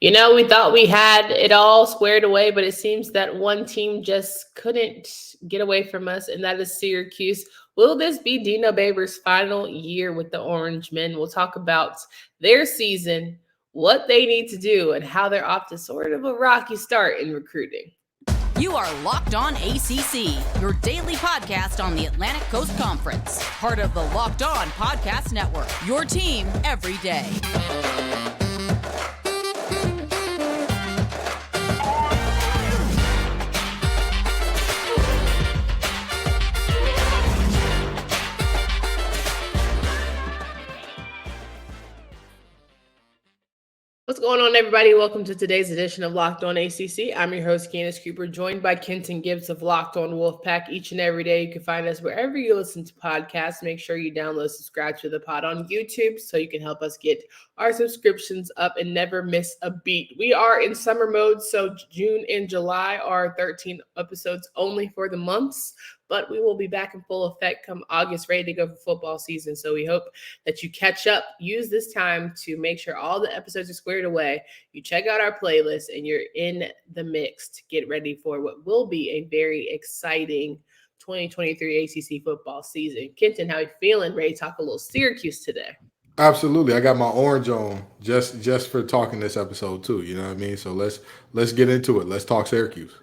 We thought we had it all squared away, but it seems that one team just couldn't get away from us, and that is Syracuse. Will this be Dino Babers' final year with the Orange Men? We'll talk about their season, what they need to do, and how they're off to sort of a rocky start in recruiting. You are Locked On ACC, your daily podcast on the Atlantic Coast Conference. Part of the Locked On Podcast Network, your team every day. What's going on, everybody? Welcome to today's edition of Locked On ACC. I'm your host, Candace Cooper, joined by Kenton Gibbs of Locked On Wolfpack. Each and every day, you can find us wherever you listen to podcasts. Make sure you download, subscribe to the pod on YouTube so you can help us get our subscriptions up and never miss a beat. We are in summer mode, so June and July are 13 episodes only for the months, but we will be back in full effect come August, ready to go for football season. So we hope that you catch up, use this time to make sure all the episodes are squared away. You check out our playlist and you're in the mix to get ready for what will be a very exciting 2023 ACC football season. Kenton, how you feeling? Ready to talk a little Syracuse today? Absolutely. I got my orange on just for talking this episode too. You know what I mean? So let's get into it. Let's talk Syracuse.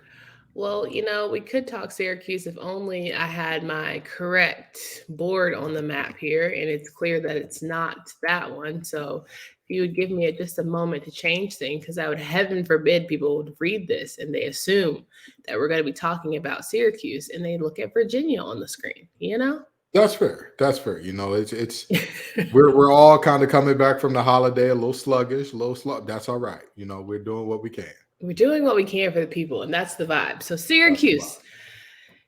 Well, we could talk Syracuse if only I had my correct board on the map here, and it's clear that it's not that one. So if you would give me just a moment to change things, because I would, heaven forbid, people would read this and they assume that we're going to be talking about Syracuse, and they look at Virginia on the screen, That's fair. That's fair. It's we're all kind of coming back from the holiday, a little sluggish, That's all right. We're doing what we can. We're doing what we can for the people, and that's the vibe. So Syracuse,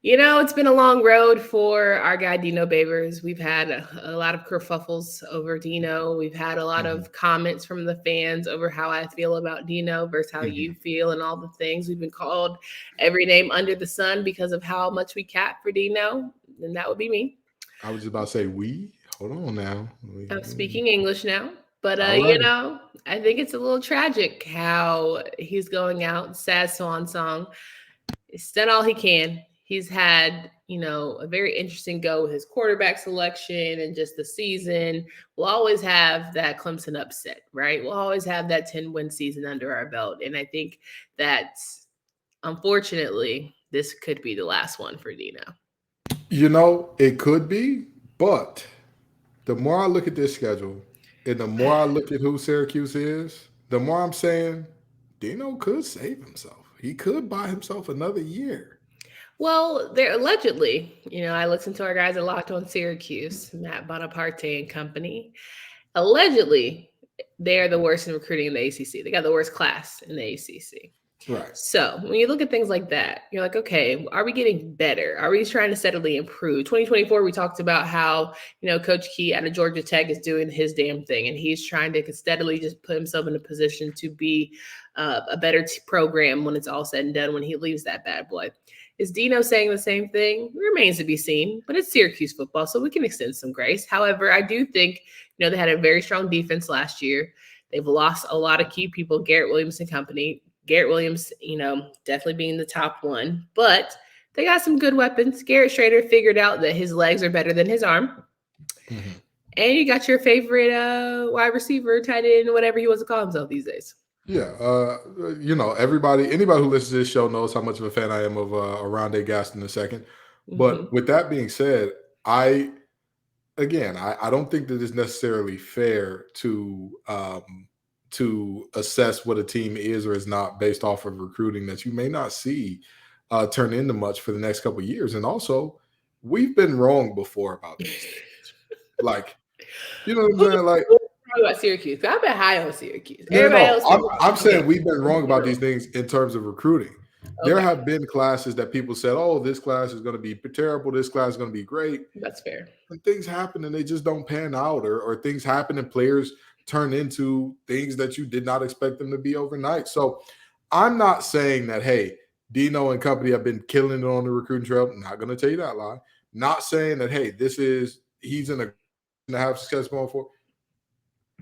it's been a long road for our guy Dino Babers. We've had a lot of kerfuffles over Dino. We've had a lot of comments from the fans over how I feel about Dino versus how you feel and all the things. We've been called every name under the sun because of how much we cap for Dino, and that would be me. I was just about to say we. Hold on now. I'm speaking English now. But, right. I think it's a little tragic how he's going out, sad swan song. He's done all he can. He's had, a very interesting go with his quarterback selection and just the season. We'll always have that Clemson upset, right? We'll always have that 10-win season under our belt. And I think that, unfortunately, this could be the last one for Dino. It could be, but the more I look at this schedule, and the more I look at who Syracuse is, the more I'm saying Dino could save himself. He could buy himself another year. Well, they're allegedly, I listened to our guys at Locked On Syracuse, Matt Bonaparte and company. Allegedly, they're the worst in recruiting in the ACC. They got the worst class in the ACC. Right. So when you look at things like that, you're like, okay, are we getting better? Are we trying to steadily improve? 2024, we talked about how, Coach Key out of Georgia Tech is doing his damn thing, and he's trying to steadily just put himself in a position to be a better program when it's all said and done, when he leaves that bad boy. Is Dino saying the same thing? It remains to be seen, but it's Syracuse football, so we can extend some grace. However, I do think, they had a very strong defense last year. They've lost a lot of key people, Garrett Williams and company. Garrett Williams, definitely being the top one, but they got some good weapons. Garrett Shrader figured out that his legs are better than his arm. Mm-hmm. And you got your favorite wide receiver, tight end, whatever he wants to call himself these days. Yeah. Anybody who listens to this show knows how much of a fan I am of Rondé Gaston II. But with that being said, I don't think that it's necessarily fair to assess what a team is or is not based off of recruiting that you may not see turn into much for the next couple of years. And also, we've been wrong before about these things. Like, what I'm saying? Like, about Syracuse. I've been high on Syracuse. I'm saying we've been wrong about these things in terms of recruiting. Okay. There have been classes that people said, oh, this class is going to be terrible. This class is going to be great. That's fair. And things happen and they just don't pan out, or things happen and players turn into things that you did not expect them to be overnight. So I'm not saying that, hey, Dino and company have been killing it on the recruiting trail. I'm not going to tell you that lie. Not saying that, hey, he's in a to have success going for.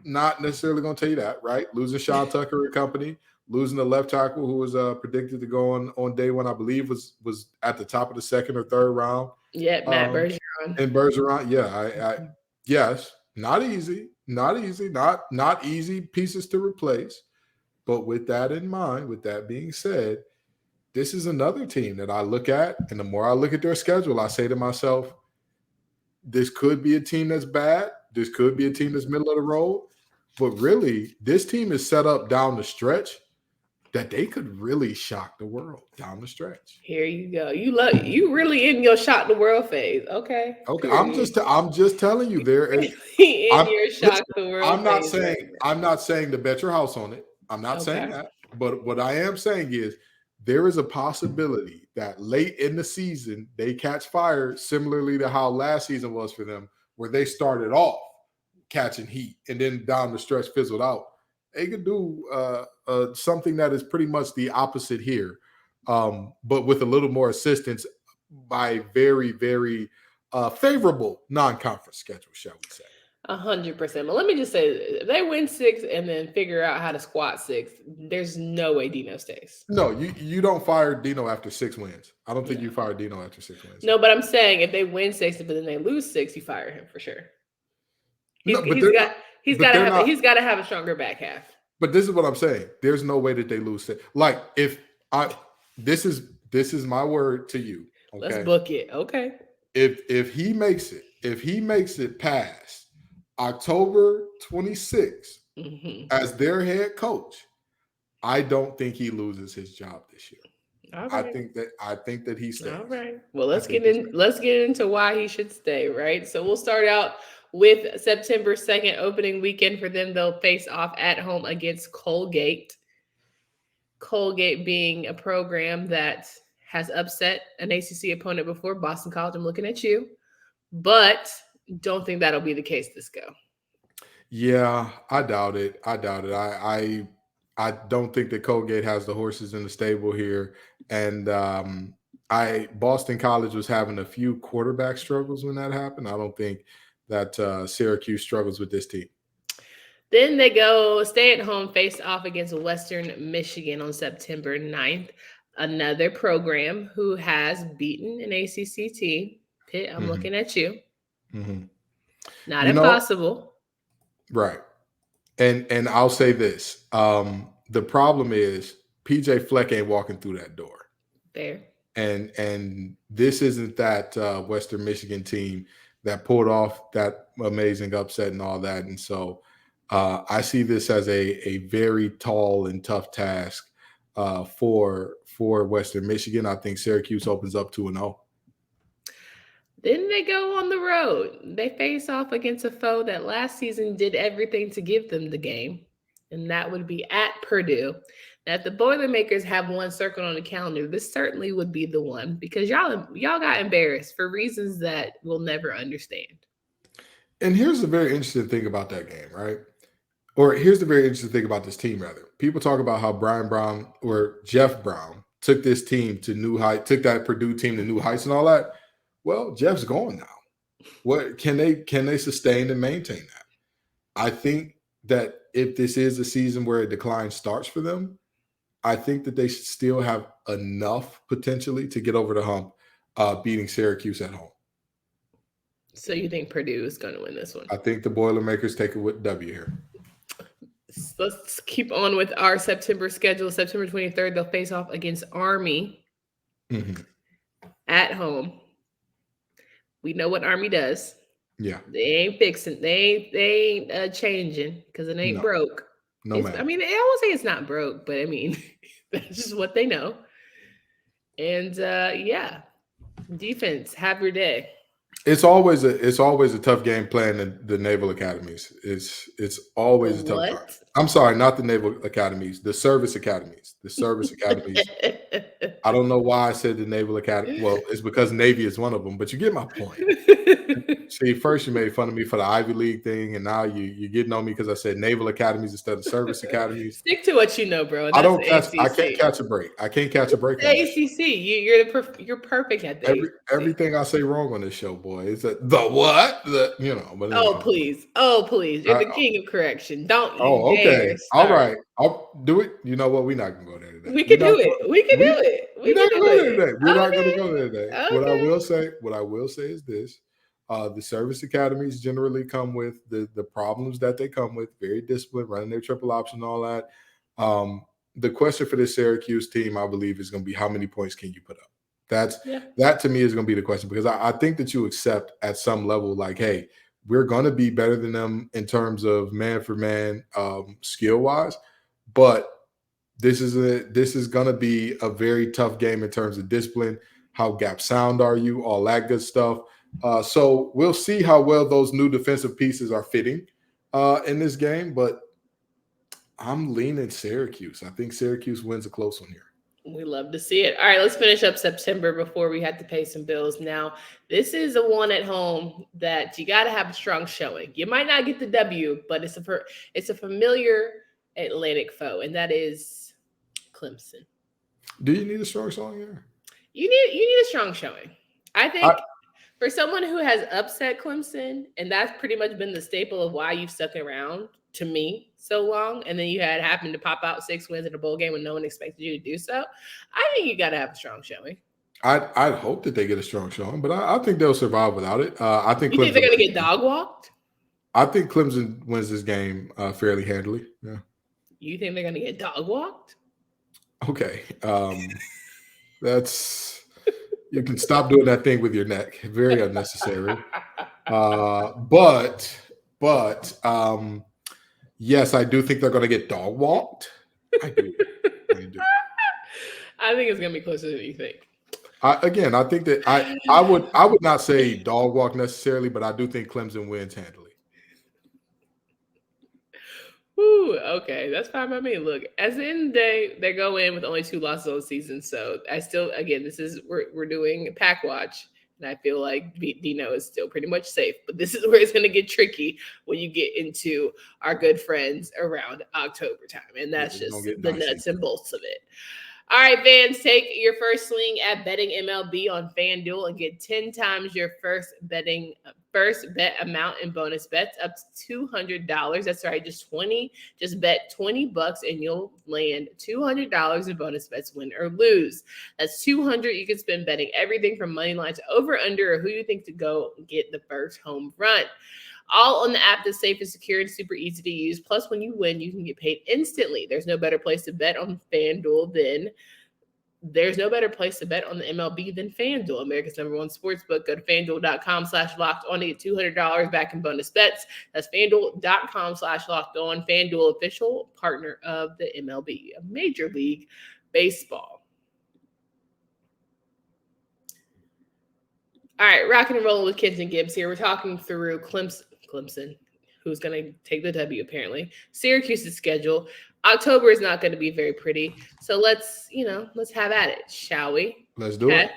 not necessarily going to tell you that, right? Losing Sean Tucker and company, losing the left tackle who was predicted to go on day one, I believe was at the top of the second or third round. Yeah, Matt Bergeron. And Bergeron, I yes, not easy, not easy pieces to replace. But with that in mind, with that being said, this is another team that I look at, and the more I look at their schedule, I say to myself, this could be a team that's bad. This could be a team that's middle of the road. But really, this team is set up down the stretch that they could really shock the world down the stretch. Here you go. You really in your shock the world phase. Okay. Okay. Period. I'm just telling you there. Your shock the world. I'm not saying to bet your house on it. I'm not saying that. But what I am saying is there is a possibility that late in the season they catch fire, similarly to how last season was for them, where they started off catching heat and then down the stretch fizzled out. They could do something that is pretty much the opposite here, but with a little more assistance by very, very favorable non-conference schedule, shall we say. 100%. But let me just say, if they win 6 and then figure out how to squat 6, there's no way Dino stays. No, you don't fire Dino after 6 wins. I don't think you fire Dino after 6 wins. No, but I'm saying if they win 6 but then they lose 6, you fire him for sure. He's got to have a stronger back half. But this is what I'm saying. There's no way that they lose 6. Like this is my word to you. Okay? Let's book it. Okay. If he makes it past October 26th as their head coach, I don't think he loses his job this year. All right. I think that he stays. All right. Well, let's get into why he should stay, right? So we'll start out with September 2nd opening weekend for them. They'll face off at home against Colgate. Colgate being a program that has upset an ACC opponent before. Boston College, I'm looking at you. But don't think that'll be the case this go. Yeah, I doubt it. I don't think that Colgate has the horses in the stable here. And Boston College was having a few quarterback struggles when that happened. I don't think that Syracuse struggles with this team. Then they go stay at home, face off against Western Michigan on September 9th. Another program who has beaten an ACC team. Pitt, I'm looking at you. Mm-hmm. Not impossible. Right. And I'll say this. The problem is PJ Fleck ain't walking through that door. Fair. And this isn't that Western Michigan team that pulled off that amazing upset and all that. And so I see this as a very tall and tough task for Western Michigan. I think Syracuse opens up 2-0. Then they go on the road. They face off against a foe that last season did everything to give them the game, and that would be at Purdue. Now, if the Boilermakers have one circled on the calendar, this certainly would be the one because y'all got embarrassed for reasons that we'll never understand. And here's the very interesting thing about that game, right? Or here's the very interesting thing about this team, rather. People talk about how Brian Brown or Jeff Brown took this team to new heights, took that Purdue team to new heights and all that. Well, Jeff's gone now. What can they sustain and maintain that? I think that if this is a season where a decline starts for them, I think that they should still have enough potentially to get over the hump, beating Syracuse at home. So you think Purdue is going to win this one? I think the Boilermakers take it with W here. Let's keep on with our September schedule. September 23rd, they'll face off against Army at home. We know what Army does. Yeah. They ain't fixing. They ain't changing because it ain't broke. No, man. I mean, I won't say it's not broke, but I mean, that's just what they know. And yeah, defense, have your day. It's always a tough game playing the Naval Academies. It's always a tough game. I'm sorry, not the Naval Academies, the Service Academies. The Service Academies. I don't know why I said the Naval Academy. Well, it's because Navy is one of them, but you get my point. See, first you made fun of me for the Ivy League thing, and now you're getting on me because I said naval academies instead of service academies. Stick to what you know, bro. I That's don't the catch. I ACC. can't catch a break. I can't catch a break. The ACC. You're perfect at the ACC. Everything I say wrong on this show, boy, is that the what? But anyway. Oh please. You're the king of correction. Don't you okay. dare All start. right. I'll do it. You know what? We're not gonna go there today. We can do it. We can do it. We're not gonna go there today. We're not Okay. gonna go there today. Okay. What I will say is this. The service academies generally come with the problems that they come with, very disciplined, running their triple option, all that. The question for this Syracuse team, I believe, is going to be how many points can you put up? That to me is going to be the question, because I think that you accept at some level, like, hey, we're going to be better than them in terms of man for man skill wise, but this is going to be a very tough game in terms of discipline. How gap sound are you? All that good stuff. So we'll see how well those new defensive pieces are fitting in this game, but I'm leaning Syracuse. I think Syracuse wins a close one here. We love to see it. All right, let's finish up September before we have to pay some bills. Now, this is a one at home that you got to have a strong showing. You might not get the W, but it's a familiar Atlantic foe, and that is Clemson. Do you need a strong showing here? You need a strong showing. I think for someone who has upset Clemson, and that's pretty much been the staple of why you've stuck around to me so long, and then you had happened to pop out 6 wins in a bowl game when no one expected you to do so. I think you got to have a strong showing. I'd hope that they get a strong showing, but I think they'll survive without it. I think. You think they're going to get dog walked? I think Clemson wins this game fairly handily. Yeah. You think they're going to get dog walked? Okay. That's you can stop doing that thing with your neck. Very unnecessary. But yes, I do think they're going to get dog walked. I do. I think it's going to be closer than you think. I think that I would not say dog walk necessarily, but I do think Clemson wins handily. Ooh, okay, that's fine by me. Look, at the end of the day, they go in with only 2 losses on the season. So I still, again, we're doing pack watch, and I feel like Dino is still pretty much safe. But this is where it's going to get tricky when you get into our good friends around October time, and that's just the nuts and bolts of it. All right, fans, take your first swing at betting MLB on FanDuel and get 10 times your first bet amount in bonus bets up to $200. That's right, just bet $20 and you'll land $200 in bonus bets, win or lose. That's $200 you can spend betting everything from money line to over under, or who you think to go get the first home run. All on the app that's safe and secure and super easy to use. Plus, when you win, you can get paid instantly. There's no better place to bet on FanDuel than the MLB than FanDuel, America's #1 sportsbook. Go to FanDuel.com/locked-on to get $200 back in bonus bets. That's FanDuel.com/locked-on. FanDuel, official partner of the MLB, Major League Baseball. All right, rocking and rolling with Kenton Gibbs here. We're talking through Clemson, who's going to take the W apparently. Syracuse's schedule. October is not going to be very pretty. So let's have at it, shall we? Let's do it.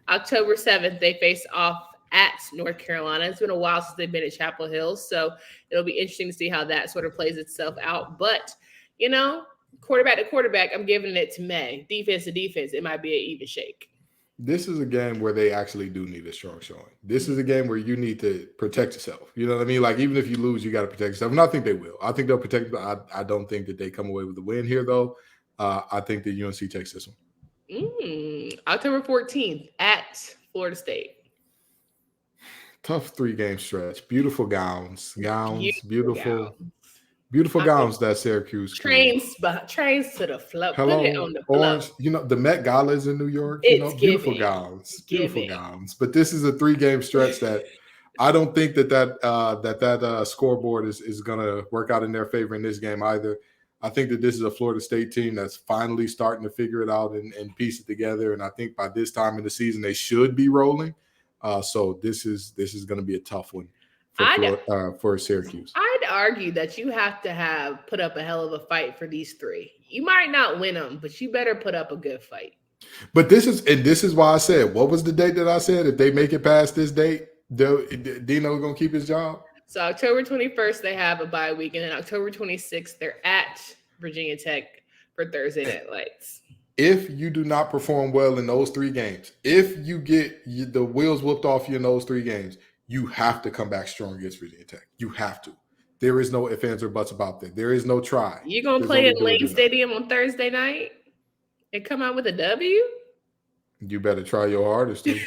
October 7th, they face off at North Carolina. It's been a while since they've been at Chapel Hill, so it'll be interesting to see how that sort of plays itself out. But, quarterback to quarterback, I'm giving it to May. Defense to defense, it might be an even shake. This is a game where they actually do need a strong showing. This is a game where you need to protect yourself. You know what I mean? Like, even if you lose, you got to protect yourself. And I think they will. I think they'll protect. I don't think that they come away with the win here, though. I think that UNC takes this one. October 14th at Florida State. Tough 3-game stretch. Beautiful gowns. Beautiful gowns that Syracuse. Trains to the floor. Hello, put it on the orange. floor. The Met Gala is in New York. Beautiful gowns. Beautiful gowns. But this is a 3-game stretch that I don't think that scoreboard is going to work out in their favor in this game either. I think that this is a Florida State team that's finally starting to figure it out and piece it together. And I think by this time in the season, they should be rolling. So this is going to be a tough one for Syracuse. I'd argue that you have to put up a hell of a fight for these 3. You might not win them, but you better put up a good fight. But this is why I said, what was the date that I said? If they make it past this date, Dino going to keep his job? So October 21st, they have a bye week, and then October 26th, they're at Virginia Tech for Thursday Night Lights. If you do not perform well in those 3 games, if you get the wheels whooped off you in those 3 games, you have to come back strong against Virginia Tech. You have to. There is no ifs, ands, or buts about that. There is no try. You going to play at Lane Stadium on Thursday night and come out with a W? You better try your hardest, too.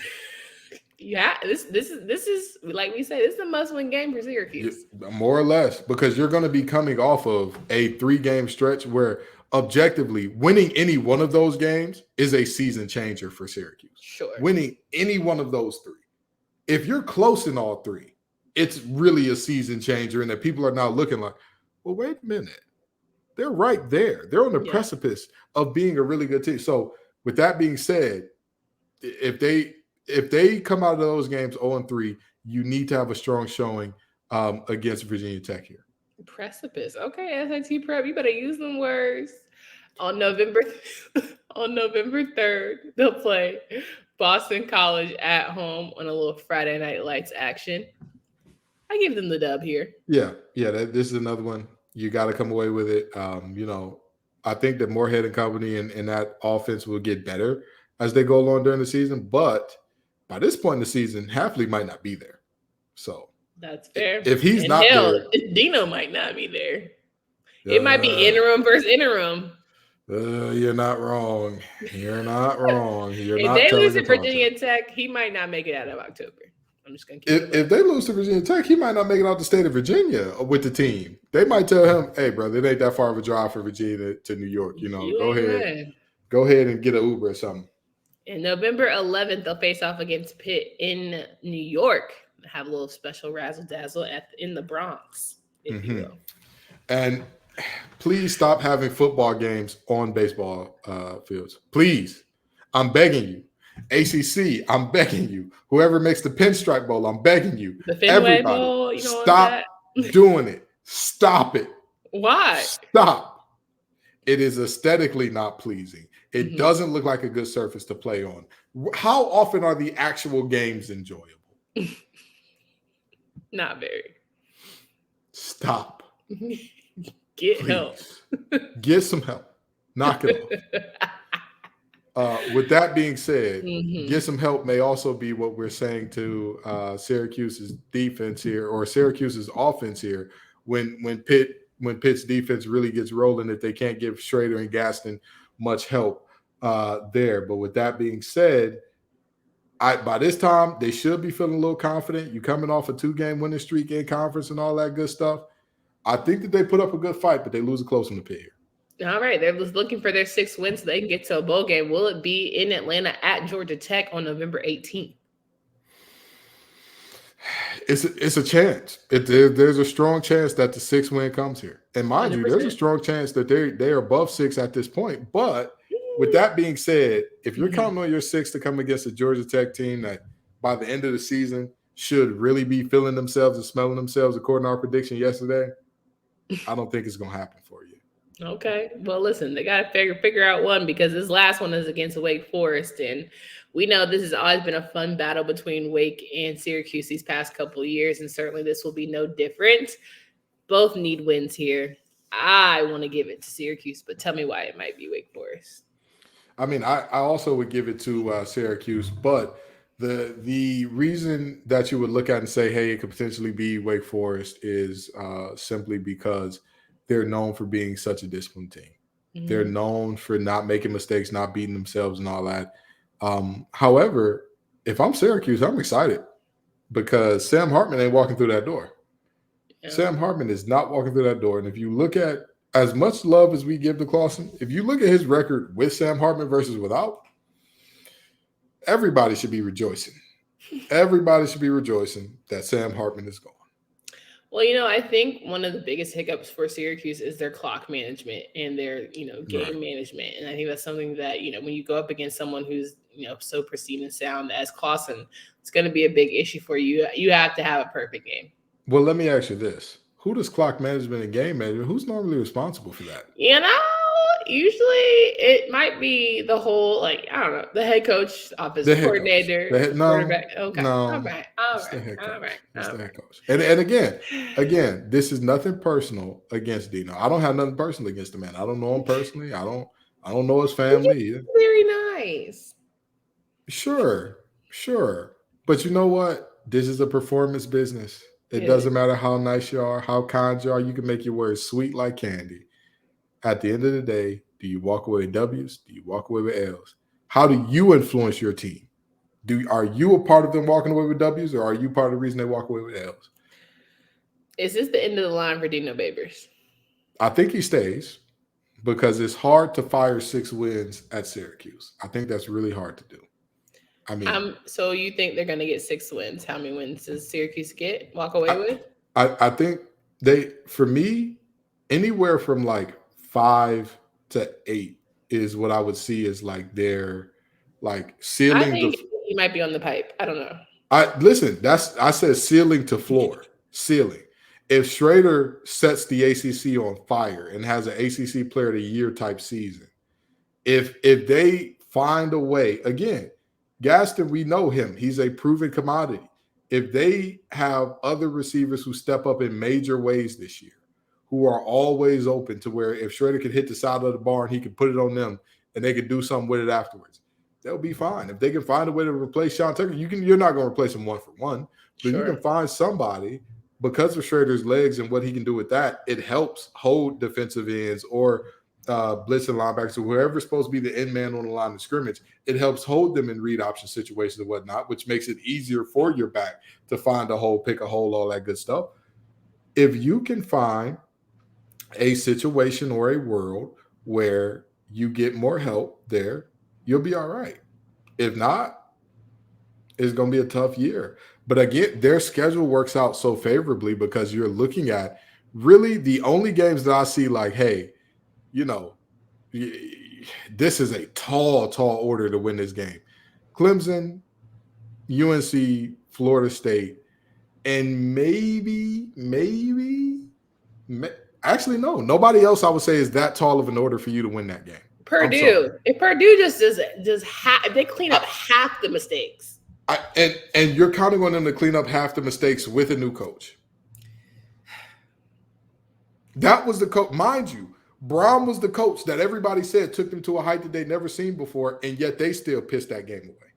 Yeah, this is like we said, this is a must-win game for Syracuse. More or less, because you're going to be coming off of a 3-game stretch where objectively winning any one of those games is a season changer for Syracuse. Sure. Winning any one of those 3. If you're close in all 3, it's really a season changer, and that people are now looking like, well, wait a minute. They're right there. They're on the precipice of being a really good team. So with that being said, if they come out of those games 0-3, you need to have a strong showing against Virginia Tech here. Precipice. Okay, SAT prep. You better use them words. On November 3rd, they'll play Boston College at home on a little Friday Night Lights action. I give them the dub here. Yeah. This is another one. You got to come away with it. I think that Moorhead and company and that offense will get better as they go along during the season. But by this point in the season, Hafley might not be there. So that's fair. If he's not there, Dino might not be there. It might be interim versus interim. You're not wrong. You're not wrong. If they lose to Virginia Tech, he might not make it out of October. I'm just gonna keep if they lose to Virginia Tech, he might not make it out the state of Virginia with the team. They might tell him, "Hey, brother, it ain't that far of a drive for Virginia to New York. Go ahead and get an Uber or something." And November 11th, they'll face off against Pitt in New York. Have a little special razzle dazzle in the Bronx, if you will. And please stop having football games on baseball fields. Please, I'm begging you. ACC, I'm begging you. Whoever makes the Pinstripe Bowl, I'm begging you. The Fenway Bowl, stop doing it. Stop it. Why? Stop. It is aesthetically not pleasing. It doesn't look like a good surface to play on. How often are the actual games enjoyable? Not very. Stop. Get help. Get some help. Knock it off. With that being said, get some help may also be what we're saying to Syracuse's defense here, or Syracuse's offense here, when Pitt's defense really gets rolling, if they can't give Shrader and Gaston much help there. But with that being said, by this time, they should be feeling a little confident. You coming off a 2-game winning streak in conference and all that good stuff. I think that they put up a good fight, but they lose a close one to Pitt here. All right. They're looking for their 6th win so they can get to a bowl game. Will it be in Atlanta at Georgia Tech on November 18th? It's a chance. There's a strong chance that the 6th win comes here. And mind 100%. You, there's a strong chance that they're above 6 at this point. But with that being said, if you're counting on your 6 to come against a Georgia Tech team that by the end of the season should really be feeling themselves and smelling themselves, according to our prediction yesterday, I don't think it's going to happen for you. Okay. Well, listen, they got to figure out one, because this last one is against Wake Forest. And we know this has always been a fun battle between Wake and Syracuse these past couple of years. And certainly this will be no different. Both need wins here. I want to give it to Syracuse, but tell me why it might be Wake Forest. I mean, I also would give it to Syracuse, but the reason that you would look at and say, hey, it could potentially be Wake Forest is simply because they're known for being such a disciplined team. Mm-hmm. They're known for not making mistakes, not beating themselves and all that. However, if I'm Syracuse, I'm excited because Sam Hartman ain't walking through that door. Yeah. Sam Hartman is not walking through that door. And if you look at as much love as we give to Clawson, if you look at his record with Sam Hartman versus without, everybody should be rejoicing. Everybody should be rejoicing that Sam Hartman is gone. Well, I think one of the biggest hiccups for Syracuse is their clock management and their, game management. And I think that's something that, when you go up against someone who's, so pristine and sound as Clawson, it's going to be a big issue for you. You have to have a perfect game. Well, let me ask you this. Who does clock management and game management? Who's normally responsible for that? Usually it might be the whole, like, I don't know, the head coach, offensive coordinator, quarterback. Okay. No, All right. it's the head coach. It's the head coach. And again, this is nothing personal against Dino. I don't have nothing personal against the man. I don't know him personally. I don't know his family either. Very nice. Sure. But you know what? This is a performance business. It doesn't matter how nice you are, how kind you are. You can make your words sweet like candy. At the end of the day, do you walk away with W's? Do you walk away with L's? How do you influence your team? Are you a part of them walking away with W's, or are you part of the reason they walk away with L's? Is this the end of the line for Dino Babers? I think he stays because it's hard to fire 6 wins at Syracuse. I think that's really hard to do. I mean, so you think they're going to get 6 wins? How many wins does Syracuse walk away with? I think for me, anywhere from like 5 to 8 is what I would see as like their like ceiling. I think he might be on the pipe. I don't know. I said ceiling to floor. Ceiling. If Shrader sets the ACC on fire and has an ACC Player of the Year type season, if they find a way, again, Gaston, we know him. He's a proven commodity. If they have other receivers who step up in major ways this year, who are always open to where if Shrader could hit the side of the bar and he could put it on them and they could do something with it afterwards, they'll be fine. If they can find a way to replace Sean Tucker, you're not going to replace him 1 for 1, but you can find somebody because of Shrader's legs and what he can do with that. It helps hold defensive ends or blitzing linebackers or whoever's supposed to be the end man on the line of scrimmage. It helps hold them in read option situations and whatnot, which makes it easier for your back to find a hole, pick a hole, all that good stuff. If you can find a situation or a world where you get more help there, you'll be all right. If not, it's going to be a tough year. But again, their schedule works out so favorably because you're looking at really the only games that I see like, hey, you know, this is a tall order to win this game. Clemson, UNC, Florida State, and maybe actually, no. Nobody else I would say is that tall of an order for you to win that game. Purdue. If Purdue just if they clean up half the mistakes. And you're counting on them to clean up half the mistakes with a new coach. That was the coach. Mind you, Brown was the coach that everybody said took them to a height that they'd never seen before, and yet they still pissed that game away.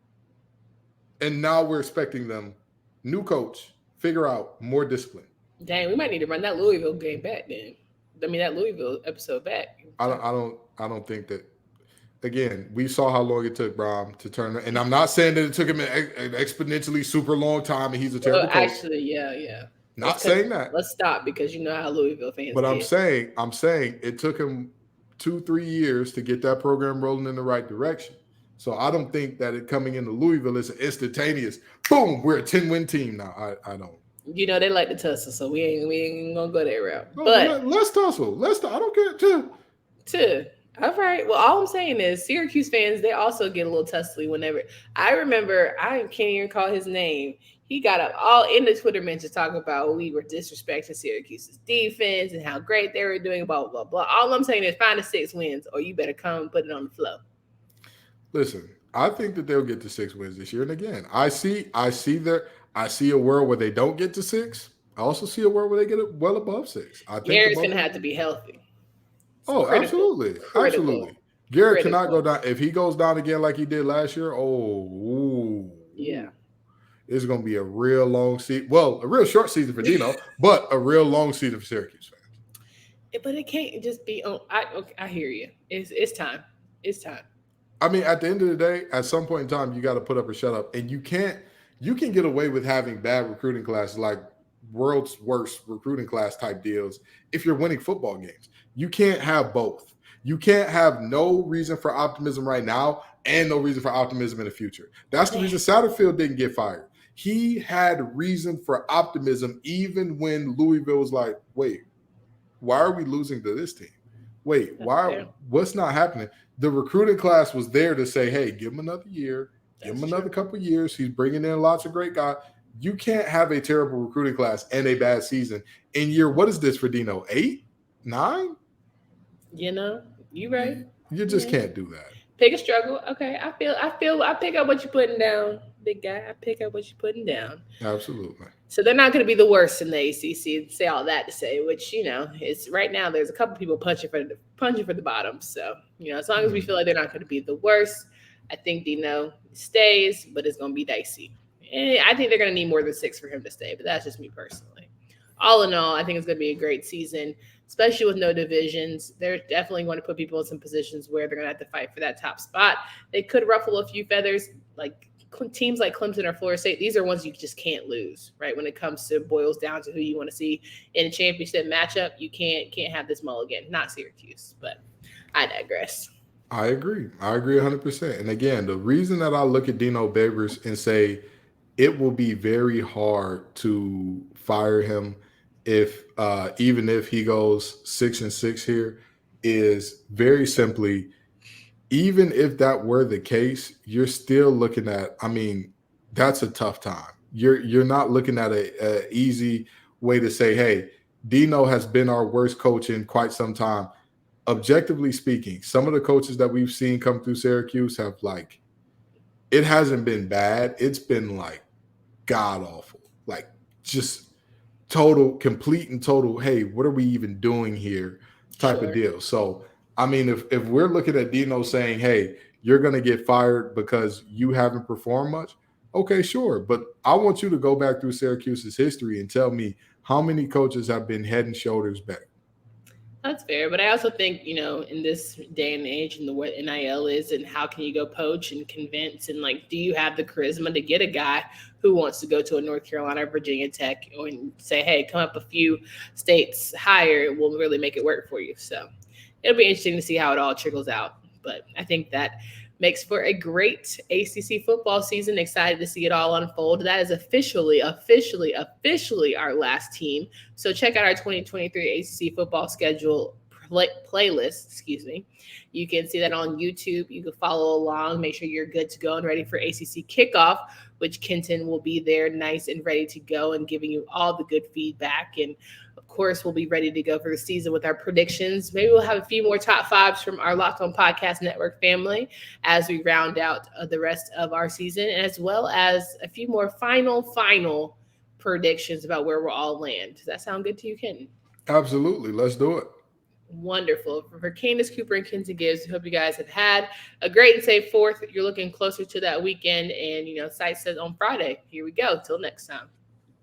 And now we're expecting them, new coach, figure out more discipline. Dang, we might need to run that Louisville game back then. I mean, that Louisville episode back. I don't think that. Again, we saw how long it took Brown to turn, and I'm not saying that it took him an exponentially super long time, and he's a terrible coach. Actually, yeah. Not saying that. Let's stop because you know how Louisville fans. But I'm saying it took him 2-3 years to get that program rolling in the right direction. So I don't think that it coming into Louisville is an instantaneous boom. We're a 10-win team now. I don't. You know they like to tussle, so we ain't gonna go that route. No, but let's tussle. I don't care. All right. Well, all I'm saying is Syracuse fans, they also get a little tussly whenever. I remember, I can't even call his name. He got up all in the Twitter mentions talking about we were disrespecting Syracuse's defense and how great they were doing, blah, blah, blah. All I'm saying is find the 6 wins or you better come and put it on the floor. Listen, I think that they'll get to 6 wins this year. And again, I see a world where they don't get to 6. I also see a world where they get well above 6. I think Garrett's going to have to be healthy. Absolutely. Absolutely. Garrett cannot go down. If he goes down again like he did last year, yeah. It's going to be a real long season. Well, a real short season for Dino, but a real long season for Syracuse fans. But it can't just be on. I hear you. It's time. It's time. I mean, at the end of the day, at some point in time, you got to put up or shut up. And you can get away with having bad recruiting classes, like world's worst recruiting class type deals, if you're winning football games. You can't have both. You can't have no reason for optimism right now and no reason for optimism in the future. That's the reason Satterfield didn't get fired. He had reason for optimism even when Louisville was like, wait, why are we losing to this team? Wait, what's not happening? The recruiting class was there to say, hey, give him another year, give him another couple of years. He's bringing in lots of great guys. You can't have a terrible recruiting class and a bad season in year. What is this for Dino? 8, 9? You know, You right. You just can't do that. Pick a struggle. Okay. I pick up what you're putting down, big guy. I pick up what you're putting down. Absolutely. So they're not going to be the worst in the ACC. Say all that to say, which is right now. There's a couple people punching for the bottom. So as long as we feel like they're not going to be the worst, I think Dino stays, but it's going to be dicey. And I think they're going to need more than 6 for him to stay, but that's just me personally. All in all, I think it's going to be a great season, especially with no divisions. They're definitely going to put people in some positions where they're going to have to fight for that top spot. They could ruffle a few feathers, like teams like Clemson or Florida State. These are ones you just can't lose, right? When it comes to boils down to who you want to see in a championship matchup, you can't have this mulligan. Not Syracuse, but I digress. I agree 100%. And again, the reason that I look at Dino Babers and say it will be very hard to fire him if even if he goes 6-6 here is very simply, even if that were the case, you're still looking at, that's a tough time. You're not looking at a easy way to say, hey, Dino has been our worst coach in quite some time. Objectively speaking, some of the coaches that we've seen come through Syracuse have it hasn't been bad. It's been god awful, just complete and total, hey, what are we even doing here type of deal. So, if we're looking at Dino saying, hey, you're going to get fired because you haven't performed much, okay, sure. But I want you to go back through Syracuse's history and tell me how many coaches have been head and shoulders better. That's fair. But I also think, in this day and age and what NIL is and how can you go poach and convince and do you have the charisma to get a guy who wants to go to a North Carolina or Virginia Tech and say, hey, come up a few states higher, we'll really make it work for you. So it'll be interesting to see how it all trickles out. But I think that makes for a great ACC football season. Excited to see it all unfold. That is officially our last team. So check out our 2023 ACC football schedule playlist. Excuse me. You can see that on YouTube. You can follow along. Make sure you're good to go and ready for ACC kickoff, which Kenton will be there nice and ready to go and giving you all the good feedback. And of course, we'll be ready to go for the season with our predictions. Maybe we'll have a few more top fives from our Locked On Podcast Network family as we round out the rest of our season, as well as a few more final predictions about where we'll all land. Does that sound good to you, Kenton? Absolutely. Let's do it. Wonderful. For Candace Cooper and Kenton Gibbs, I hope you guys have had a great and safe 4th. You're looking closer to that weekend, and, Site says on Friday. Here we go. Till next time.